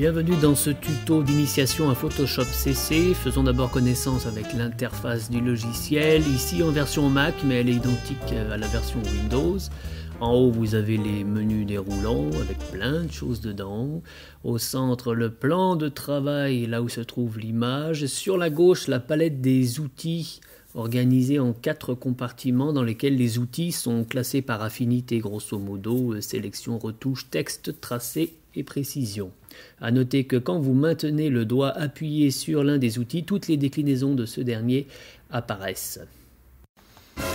Bienvenue dans ce tuto d'initiation à Photoshop CC. Faisons d'abord connaissance avec l'interface du logiciel, ici en version Mac, mais elle est identique à la version Windows. En haut, vous avez les menus déroulants avec plein de choses dedans. Au centre, le plan de travail, là où se trouve l'image. Sur la gauche, la palette des outils organisée en 4 compartiments dans lesquels les outils sont classés par affinité, grosso modo, sélection, retouche, texte, tracé et précision. A noter que quand vous maintenez le doigt appuyé sur l'un des outils, toutes les déclinaisons de ce dernier apparaissent.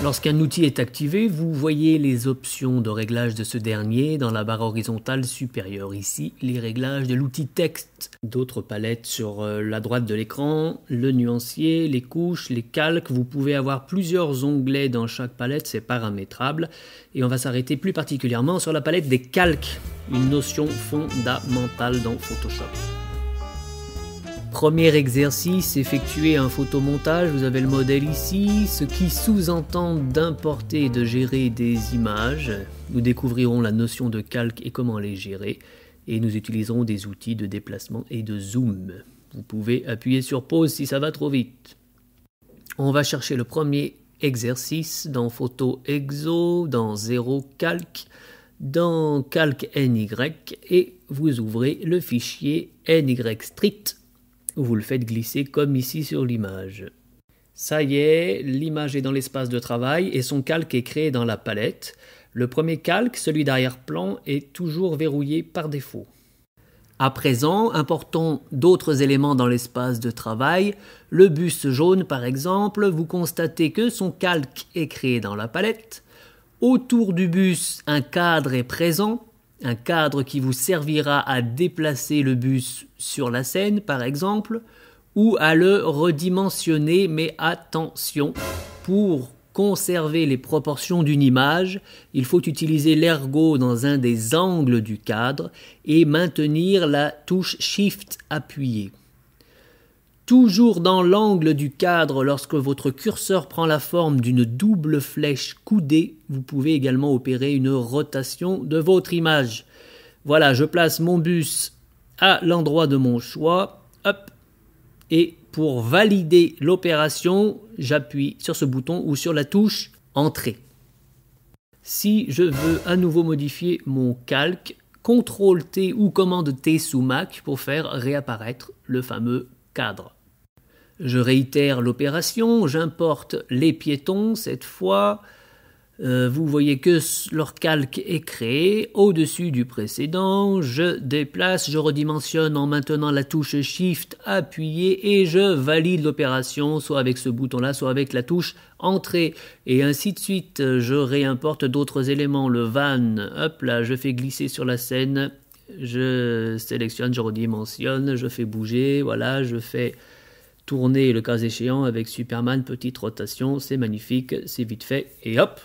Lorsqu'un outil est activé, vous voyez les options de réglage de ce dernier dans la barre horizontale supérieure. Ici, les réglages de l'outil texte. D'autres palettes sur la droite de l'écran, le nuancier, les couches, les calques. Vous pouvez avoir plusieurs onglets dans chaque palette, c'est paramétrable. Et on va s'arrêter plus particulièrement sur la palette des calques, une notion fondamentale dans Photoshop. Premier exercice, effectuer un photomontage, vous avez le modèle ici, ce qui sous-entend d'importer et de gérer des images. Nous découvrirons la notion de calque et comment les gérer, et nous utiliserons des outils de déplacement et de zoom. Vous pouvez appuyer sur pause si ça va trop vite. On va chercher le premier exercice dans Photo Exo, dans 0 calque, dans calque NY, et vous ouvrez le fichier NY-Street. Vous le faites glisser comme ici sur l'image. Ça y est, l'image est dans l'espace de travail et son calque est créé dans la palette. Le premier calque, celui d'arrière-plan, est toujours verrouillé par défaut. À présent, importons d'autres éléments dans l'espace de travail. Le bus jaune par exemple, vous constatez que son calque est créé dans la palette. Autour du bus, un cadre est présent. Un cadre qui vous servira à déplacer le bus sur la scène, par exemple, ou à le redimensionner, mais attention, pour conserver les proportions d'une image, il faut utiliser l'ergot dans un des angles du cadre et maintenir la touche Shift appuyée. Toujours dans l'angle du cadre, lorsque votre curseur prend la forme d'une double flèche coudée, vous pouvez également opérer une rotation de votre image. Voilà, je place mon bus à l'endroit de mon choix. Hop. Et pour valider l'opération, j'appuie sur ce bouton ou sur la touche Entrée. Si je veux à nouveau modifier mon calque, CTRL-T ou commande-T sous Mac pour faire réapparaître le fameux cadre. Je réitère l'opération, j'importe les piétons cette fois. Vous voyez que leur calque est créé au-dessus du précédent. Je déplace, je redimensionne en maintenant la touche Shift appuyée et je valide l'opération soit avec ce bouton-là, soit avec la touche Entrée. Et ainsi de suite, je réimporte d'autres éléments. Le van, hop là, je fais glisser sur la scène. Je sélectionne, je redimensionne, je fais bouger, voilà, je fais tourner le cas échéant avec Superman, petite rotation, c'est magnifique, c'est vite fait, et hop.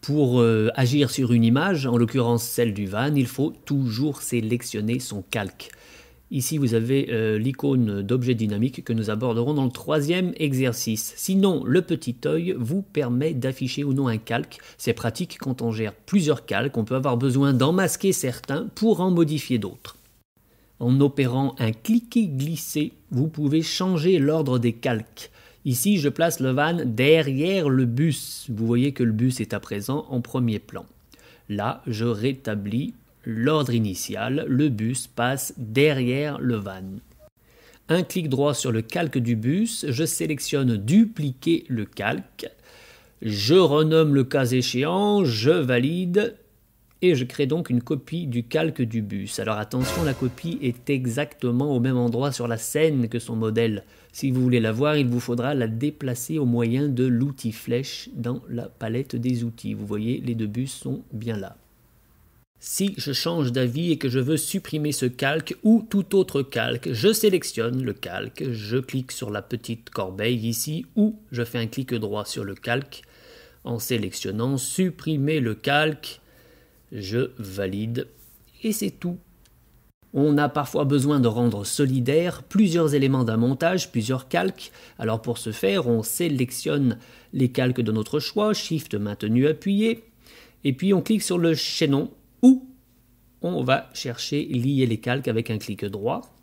Pour agir sur une image, en l'occurrence celle du van, il faut toujours sélectionner son calque. Ici vous avez l'icône d'objet dynamique que nous aborderons dans le 3e exercice. Sinon, le petit œil vous permet d'afficher ou non un calque. C'est pratique quand on gère plusieurs calques, on peut avoir besoin d'en masquer certains pour en modifier d'autres. En opérant un cliquer-glisser, vous pouvez changer l'ordre des calques. Ici, je place le van derrière le bus. Vous voyez que le bus est à présent en premier plan. Là, je rétablis l'ordre initial. Le bus passe derrière le van. Un clic droit sur le calque du bus. Je sélectionne dupliquer le calque. Je renomme le cas échéant. Je valide. Et je crée donc une copie du calque du bus. Alors attention, la copie est exactement au même endroit sur la scène que son modèle. Si vous voulez la voir, il vous faudra la déplacer au moyen de l'outil flèche dans la palette des outils. Vous voyez, les deux bus sont bien là. Si je change d'avis et que je veux supprimer ce calque ou tout autre calque, je sélectionne le calque, je clique sur la petite corbeille ici ou je fais un clic droit sur le calque en sélectionnant supprimer le calque. Je valide et c'est tout. On a parfois besoin de rendre solidaire plusieurs éléments d'un montage, plusieurs calques. Alors pour ce faire, on sélectionne les calques de notre choix, Shift maintenu appuyé, et puis on clique sur le chaînon ou on va chercher lier les calques avec un clic droit.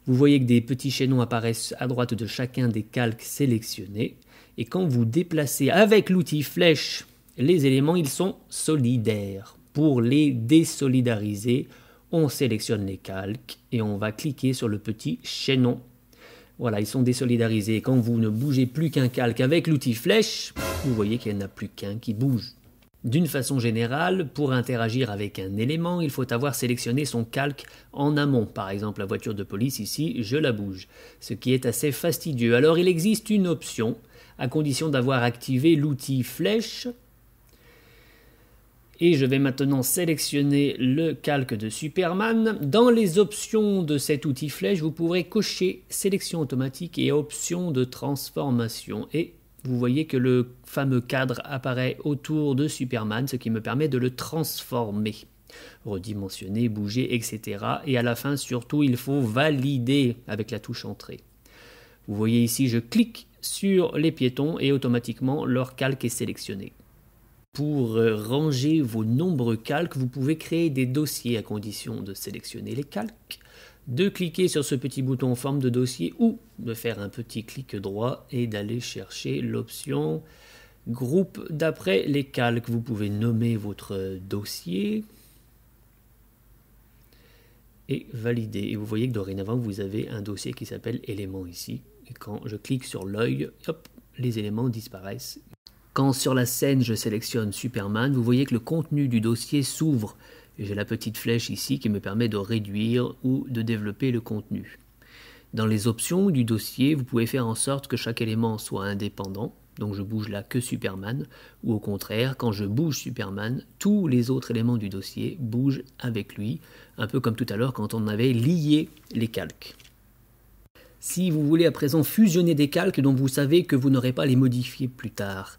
Vous voyez que des petits chaînons apparaissent à droite de chacun des calques sélectionnés. Et quand vous déplacez avec l'outil flèche les éléments, ils sont solidaires. Pour les désolidariser, on sélectionne les calques et on va cliquer sur le petit chaînon. Voilà, ils sont désolidarisés. Quand vous ne bougez plus qu'un calque avec l'outil flèche, vous voyez qu'il n'y en a plus qu'un qui bouge. D'une façon générale, pour interagir avec un élément, il faut avoir sélectionné son calque en amont. Par exemple, la voiture de police ici, je la bouge, ce qui est assez fastidieux. Alors il existe une option, à condition d'avoir activé l'outil flèche. Et je vais maintenant sélectionner le calque de Superman. Dans les options de cet outil flèche, vous pourrez cocher sélection automatique et option de transformation. Et vous voyez que le fameux cadre apparaît autour de Superman, ce qui me permet de le transformer, redimensionner, bouger, etc. Et à la fin, surtout, il faut valider avec la touche entrée. Vous voyez ici, je clique sur les piétons et automatiquement leur calque est sélectionné. Pour ranger vos nombreux calques, vous pouvez créer des dossiers à condition de sélectionner les calques, de cliquer sur ce petit bouton en forme de dossier ou de faire un petit clic droit et d'aller chercher l'option groupe d'après les calques. Vous pouvez nommer votre dossier et valider. Et vous voyez que dorénavant, vous avez un dossier qui s'appelle éléments ici. Et quand je clique sur l'œil, hop, les éléments disparaissent. Quand sur la scène, je sélectionne Superman, vous voyez que le contenu du dossier s'ouvre. J'ai la petite flèche ici qui me permet de réduire ou de développer le contenu. Dans les options du dossier, vous pouvez faire en sorte que chaque élément soit indépendant. Donc je bouge là que Superman. Ou au contraire, quand je bouge Superman, tous les autres éléments du dossier bougent avec lui. Un peu comme tout à l'heure quand on avait lié les calques. Si vous voulez à présent fusionner des calques dont vous savez que vous n'aurez pas à les modifier plus tard,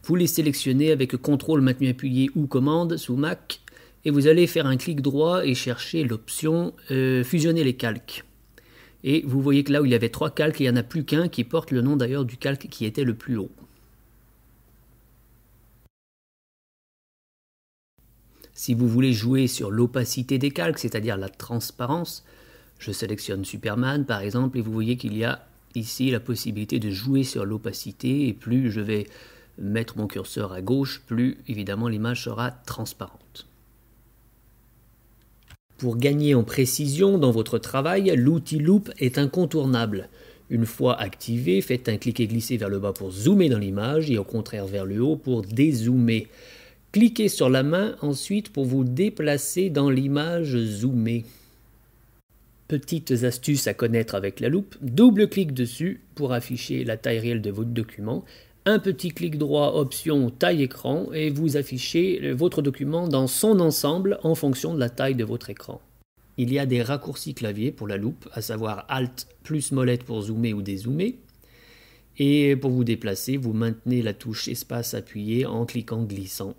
vous les sélectionnez avec CTRL maintenu appuyé ou commande sous Mac et vous allez faire un clic droit et chercher l'option fusionner les calques. Et vous voyez que là où il y avait 3 calques, il n'y en a plus qu'un qui porte le nom d'ailleurs du calque qui était le plus haut. Si vous voulez jouer sur l'opacité des calques, c'est-à-dire la transparence, je sélectionne Superman par exemple et vous voyez qu'il y a ici la possibilité de jouer sur l'opacité et plus je vais mettre mon curseur à gauche, plus évidemment l'image sera transparente. Pour gagner en précision dans votre travail, l'outil Loupe est incontournable. Une fois activé, faites un clic et glisser vers le bas pour zoomer dans l'image et au contraire vers le haut pour dézoomer. Cliquez sur la main ensuite pour vous déplacer dans l'image zoomée. Petites astuces à connaître avec la loupe, double-clic dessus pour afficher la taille réelle de votre document, un petit clic droit option taille écran et vous affichez votre document dans son ensemble en fonction de la taille de votre écran. Il y a des raccourcis clavier pour la loupe, à savoir Alt plus molette pour zoomer ou dézoomer. Et pour vous déplacer, vous maintenez la touche espace appuyé en cliquant glissant.